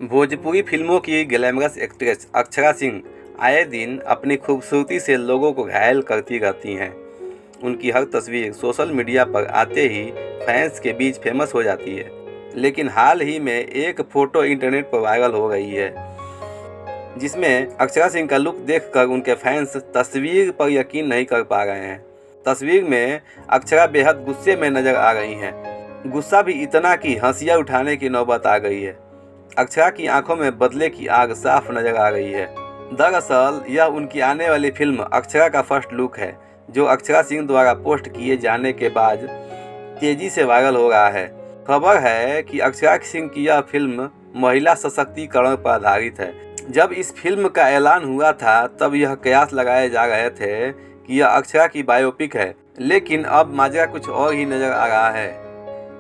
भोजपुरी फिल्मों की glamorous actress Akshara Singh आए दिन अपनी खूबसूरती से लोगों को घायल करती रहती हैं। उनकी हर तस्वीर सोशल मीडिया पर आते ही फैंस के बीच फेमस हो जाती है। लेकिन हाल ही में एक फ़ोटो इंटरनेट पर वायरल हो गई है, जिसमें अक्षरा सिंह का लुक देखकर उनके फैंस तस्वीर पर यकीन नहीं कर पा रहे हैं। तस्वीर में अक्षरा बेहद गुस्से में नजर आ रही हैं। गुस्सा भी इतना कि हंसिया उठाने की नौबत आ गई है। अक्षरा की आंखों में बदले की आग साफ नजर आ रही है। दरअसल यह उनकी आने वाली फिल्म अक्षरा का फर्स्ट लुक है, जो अक्षरा सिंह द्वारा पोस्ट किए जाने के बाद तेजी से वायरल हो रहा है। खबर है कि अक्षरा सिंह की यह फिल्म महिला सशक्तिकरण पर आधारित है। जब इस फिल्म का ऐलान हुआ था तब यह कयास लगाए जा रहे थे कि यह अक्षरा की बायोपिक है, लेकिन अब माजरा कुछ और ही नजर आ रहा है।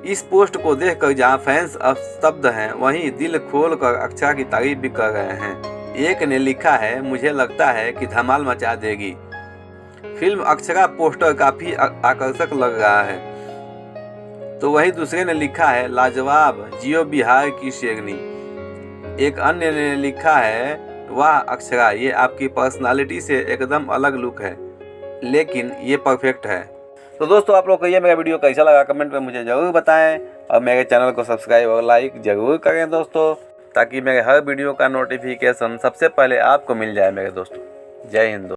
इस पोस्ट को देखकर जहां फैंस अब स्तब्ध हैं, वहीं दिल खोलकर अक्षरा की तारीफ भी कर रहे हैं। एक ने लिखा है, मुझे लगता है कि धमाल मचा देगी। फिल्म अक्षरा पोस्टर काफी आकर्षक लग रहा है। तो वहीं दूसरे ने लिखा है, लाजवाब, जियो बिहार की शेरनी। एक अन्य ने लिखा है, वाह अक्षरा, ये आपकी पर्सनालिटी से एकदम अलग लुक है, लेकिन ये परफेक्ट है। तो दोस्तों, आप लोग को ये मेरा वीडियो कैसा लगा कमेंट में मुझे ज़रूर बताएं, और मेरे चैनल को सब्सक्राइब और लाइक ज़रूर करें दोस्तों, ताकि मेरे हर वीडियो का नोटिफिकेशन सबसे पहले आपको मिल जाए मेरे दोस्तों। जय हिंद।